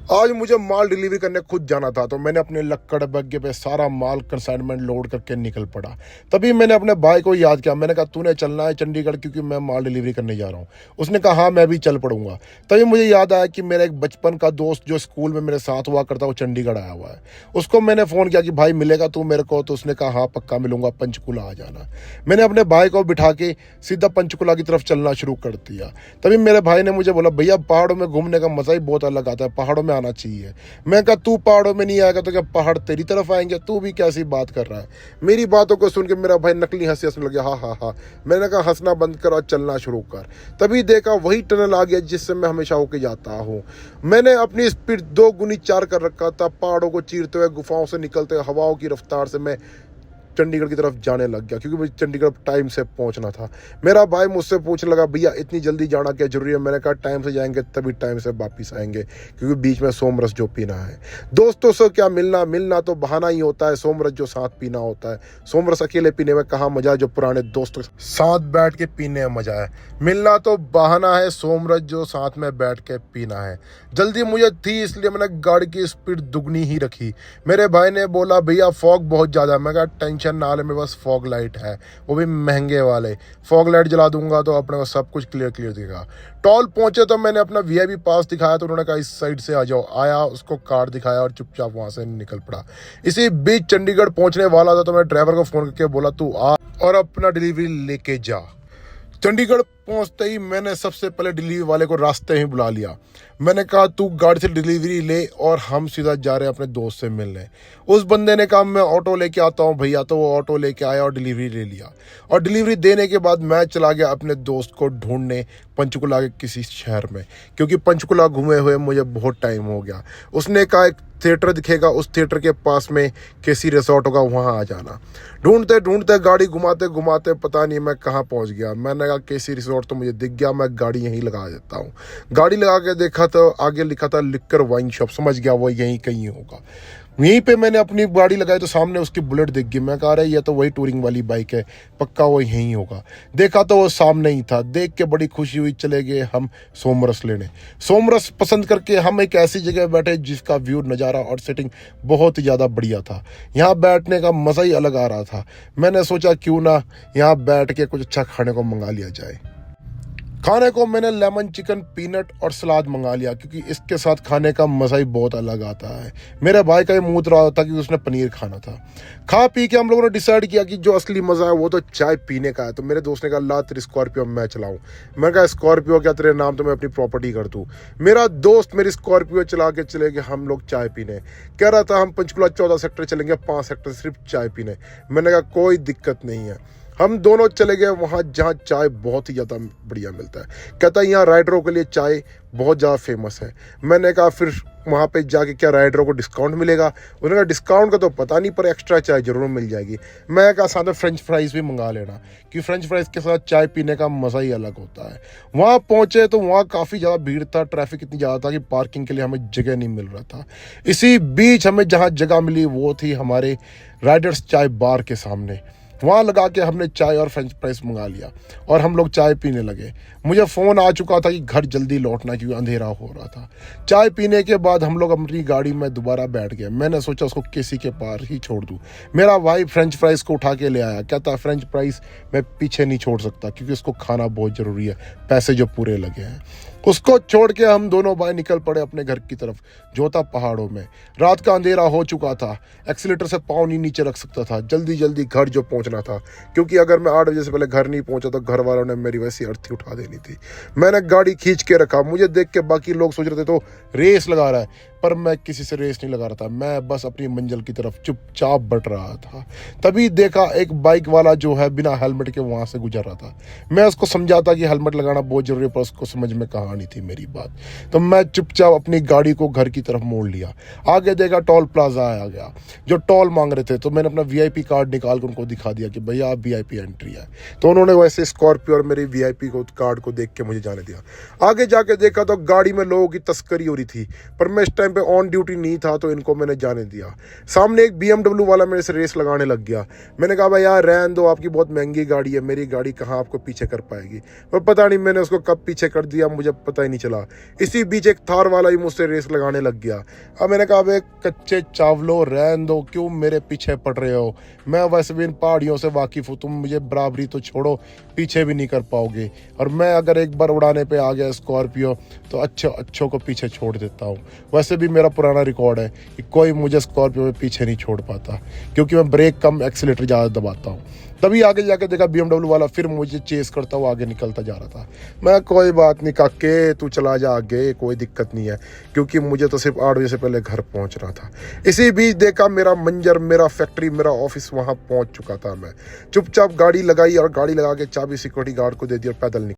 आज मुझे माल डिलीवरी करने खुद जाना था, तो मैंने अपने लक्कड़ बग्गे पे सारा माल कंसाइनमेंट लोड करके निकल पड़ा। तभी मैंने अपने भाई को याद किया। मैंने कहा तूने चलना है चंडीगढ़, क्योंकि मैं माल डिलीवरी करने जा रहा हूँ। उसने कहा हाँ मैं भी चल पड़ूंगा। तभी मुझे याद आया कि मेरा एक बचपन का दोस्त जो स्कूल में मेरे साथ हुआ करता, वो चंडीगढ़ आया हुआ है। उसको मैंने फ़ोन किया कि भाई मिलेगा तू मेरे को? तो उसने कहा हाँ पक्का मिलूंगा, पंचकुला आ जाना। मैंने अपने भाई को बिठा के सीधा पंचकुला की तरफ चलना शुरू कर दिया। तभी मेरे भाई ने मुझे बोला भैया पहाड़ों में घूमने का मज़ा ही बहुत अलग आता है, पहाड़ों में आना चाहिए। मैं कहा तू पहाड़ों में नहीं आएगा तो क्या पहाड़ तेरी तरफ आएंगे? तू भी कैसी बात कर रहा है? मेरी बातों को सुन के मेरा भाई नकली हंसी हंसने लग गया। हाँ हाँ हाँ। मैंने कहा हंसना बंद कर और चलना शुरू कर। तभी देखा वही टनल आ गया जिससे मैं हमेशा होके जाता हूँ। मैंने अपनी स्पीड 2 गुनी 4 कर रखा था। पहाड़ों को चीरते हुए, गुफाओं से निकलते हुए, हवाओं की रफ्तार से मैं चंडीगढ़ की तरफ जाने लग गया, क्योंकि मुझे चंडीगढ़ टाइम से पहुंचना था। मेरा भाई मुझसे पूछने लगा भैया इतनी जल्दी जाना क्या जरूरी है? मैंने कहा टाइम से जाएंगे तभी टाइम से वापस आएंगे, क्योंकि बीच में सोमरस जो पीना है। दोस्तों से क्या मिलना, मिलना तो बहाना ही होता है, सोमरस जो साथ पीना होता है। सोमरस अकेले पीने में कहाँ मजा है, जो पुराने दोस्तों साथ बैठ के पीने में मजा है। मिलना तो बहाना है, सोमरस जो साथ में बैठ के पीना है। जल्दी मुझे थी इसलिए मैंने गाड़ी की स्पीड दुगनी ही रखी। मेरे भाई ने बोला भैया फॉग बहुत ज़्यादा। मैं कहा टेंशन नाले में बस फॉग लाइट है, वो भी महंगे वाले। फॉग लाइट जला दूंगा तो अपने को सब कुछ क्लियर क्लियर दिखेगा। टॉल पहुंचे तो मैंने अपना वीआईपी पास दिखाया, तो उन्होंने कहा इस साइड से आ जाओ। आया, उसको कार्ड दिखाया और चुपचाप वहां से निकल पड़ा। इसी बीच चंडीगढ़ पहुंचने वाला था तो मैं ड्राइवर को फोन करके बोला तू आ और अपना डिलीवरी लेके जा। चंडीगढ़ पहुंचते ही मैंने सबसे पहले डिलीवरी वाले को रास्ते ही बुला लिया। मैंने कहा तू गाड़ी से डिलीवरी ले और हम सीधा जा रहे हैं अपने दोस्त से मिलने। उस बंदे ने कहा मैं ऑटो लेके आता हूँ भैया, तो वो ऑटो लेके आया और डिलीवरी ले लिया। और डिलीवरी देने के बाद मैं चला गया अपने दोस्त को ढूंढने पंचकुला के किसी शहर में, क्योंकि पंचकुला घूमे हुए मुझे बहुत टाइम हो गया। उसने कहा एक थिएटर दिखेगा, उस थिएटर के पास में केसी रिसोर्ट होगा, वहाँ आ जाना। ढूंढते ढूंढते गाड़ी घुमाते घुमाते पता नहीं मैं कहाँ पहुँच गया। मैंने कहा केसी रिसोर्ट तो मुझे दिख गया, मैं गाड़ी यहीं लगा देता हूँ। गाड़ी लगा के देखा तो आगे लिखा था लिक्कर वाइन शॉप। समझ गया वो यहीं कहीं होगा। यहीं पे मैंने अपनी गाड़ी लगाई तो सामने उसकी बुलेट दिख गई। मैं कह रहा ये तो वही टूरिंग वाली बाइक है, पक्का वो यहीं होगा। देखा तो वो सामने ही था। देख के बड़ी खुशी हुई। चले गए हम सोमरस लेने। सोमरस पसंद करके हम एक ऐसी जगह बैठे जिसका व्यू, नज़ारा और सेटिंग बहुत ही ज़्यादा बढ़िया था। यहाँ बैठने का मज़ा ही अलग आ रहा था। मैंने सोचा क्यों ना यहाँ बैठ के कुछ अच्छा खाने को मंगा लिया जाए। खाने को मैंने लेमन चिकन, पीनट और सलाद मंगा लिया, क्योंकि इसके साथ खाने का मज़ा ही बहुत अलग आता है। मेरे भाई का ये मूड रहा था कि उसने पनीर खाना था। खा पी के हम लोगों ने डिसाइड किया कि जो असली मज़ा है वो तो चाय पीने का है। तो मेरे दोस्त ने कहा ला तेरी स्कॉर्पियो मैं चलाऊं। मैं कहा स्कॉर्पियो क्या, तेरे नाम तो मैं अपनी प्रॉपर्टी कर दूँ। मेरा दोस्त मेरी स्कॉर्पियो चला के चले गए हम लोग चाय पीने। कह रहा था हम पंचकुला 14 सेक्टर चलेंगे, 5 सेक्टर सिर्फ चाय पीने। मैंने कहा कोई दिक्कत नहीं है। हम दोनों चले गए वहाँ जहाँ चाय बहुत ही ज़्यादा बढ़िया मिलता है। कहता है यहाँ राइडरों के लिए चाय बहुत ज़्यादा फेमस है। मैंने कहा फिर वहाँ पे जाके क्या राइडरों को डिस्काउंट मिलेगा? उन्होंने कहा डिस्काउंट का तो पता नहीं, पर एक्स्ट्रा चाय ज़रूर मिल जाएगी। मैं कहा साथ में फ्रेंच फ्राइज़ भी मंगा लेना, कि फ्रेंच फ्राइज़ के साथ चाय पीने का मज़ा ही अलग होता है। वहाँ पहुँचे तो वहाँ काफ़ी ज़्यादा भीड़ था, ट्रैफिक इतनी ज़्यादा था कि पार्किंग के लिए हमें जगह नहीं मिल रहा था। इसी बीच हमें जहाँ जगह मिली वो थी हमारे राइडर्स चाय बार के सामने। वहाँ लगा के हमने चाय और फ्रेंच फ्राइज मंगा लिया और हम लोग चाय पीने लगे। मुझे फ़ोन आ चुका था कि घर जल्दी लौटना, क्योंकि अंधेरा हो रहा था। चाय पीने के बाद हम लोग अपनी गाड़ी में दोबारा बैठ गए। मैंने सोचा उसको किसी के पार ही छोड़ दूँ। मेरा भाई फ्रेंच फ्राइज़ को उठा के ले आया। कहता फ्रेंच फ्राइज़ मैं पीछे नहीं छोड़ सकता, क्योंकि उसको खाना बहुत ज़रूरी है, पैसे जो पूरे लगे हैं। उसको छोड़ के हम दोनों भाई निकल पड़े अपने घर की तरफ, जो था पहाड़ों में। रात का अंधेरा हो चुका था, एक्सीलेटर से पाँव नहीं नीचे रख सकता था। जल्दी जल्दी घर जो पहुंचना था, क्योंकि अगर मैं 8 बजे से पहले घर नहीं पहुंचा तो घर वालों ने मेरी वैसी अर्थी उठा देनी थी। मैंने गाड़ी खींच के रखा। मुझे देख के बाकी लोग सोच रहे थे तो रेस लगा रहा है, पर मैं किसी से रेस नहीं लगा रहा था। मैं बस अपनी मंजिल की तरफ चुपचाप बढ़ रहा था। तभी देखा एक बाइक वाला जो है बिना हेलमेट के वहाँ से गुजर रहा था। मैं उसको समझाता कि हेलमेट लगाना बहुत ज़रूरी है, पर उसको समझ में कहानी थी मेरी बात। तो मैं चुपचाप अपनी गाड़ी को घर की तरफ मोड़ लिया। आगे देखा टोल प्लाजा आ गया। जो टोल मांग रहे थे तो मैंने अपना वीआईपी कार्ड निकाल कर उनको दिखा दिया कि भैया आप वीआईपी एंट्री है। तो उन्होंने वैसे स्कॉर्पियो और मेरी वीआईपी कार्ड को देख के मुझे जाने दिया। आगे जाके देखा तो गाड़ी में लोगों की तस्करी हो रही थी, पर मैं इस टाइम टाइम पे ऑन ड्यूटी नहीं था तो इनको मैंने जाने दिया। सामने एक BMW वाला मेरे से रेस लगाने लग गया। मैंने कहा भाई यार रहने दो, आपकी बहुत महंगी गाड़ी है, मेरी गाड़ी कहाँ आपको पीछे कर पाएगी। पर पता नहीं मैंने उसको कब पीछे कर दिया, मुझे पता ही नहीं चला। इसी बीच एक थार वाला ही मुझसे रेस लगाने लग गया। अब मैंने कहा भाई कच्चे चावलों रहने दो, क्यों मेरे पीछे पड़ रहे हो, मैं वैसे भी इन पहाड़ियों से वाकिफ़ हूँ, तुम मुझे बराबरी तो छोड़ो पीछे भी नहीं कर पाओगे। और मैं अगर एक बार उड़ाने पे आ गया स्कॉर्पियो तो अच्छों को पीछे छोड़ देता हूँ। वैसे भी मेरा पुराना रिकॉर्ड है कि कोई मुझे स्कॉर्पियो में पीछे नहीं छोड़ पाता, क्योंकि मैं ब्रेक कम एक्सीलेटर ज़्यादा दबाता हूँ। तभी आगे जाके देखा BMW वाला फिर मुझे चेस करता हुआ आगे निकलता जा रहा था। मैं कोई बात नहीं काके, तू चला जा आगे, कोई दिक्कत नहीं है, क्योंकि मुझे तो सिर्फ 8 बजे से पहले घर पहुंचना था। इसी बीच देखा मेरा मंजर, मेरा फैक्ट्री, मेरा ऑफिस वहां पहुंच चुका था। मैं चुपचाप गाड़ी लगाई और गाड़ी लगा के चाबी सिक्योरिटी गार्ड को दे दी और पैदल निकल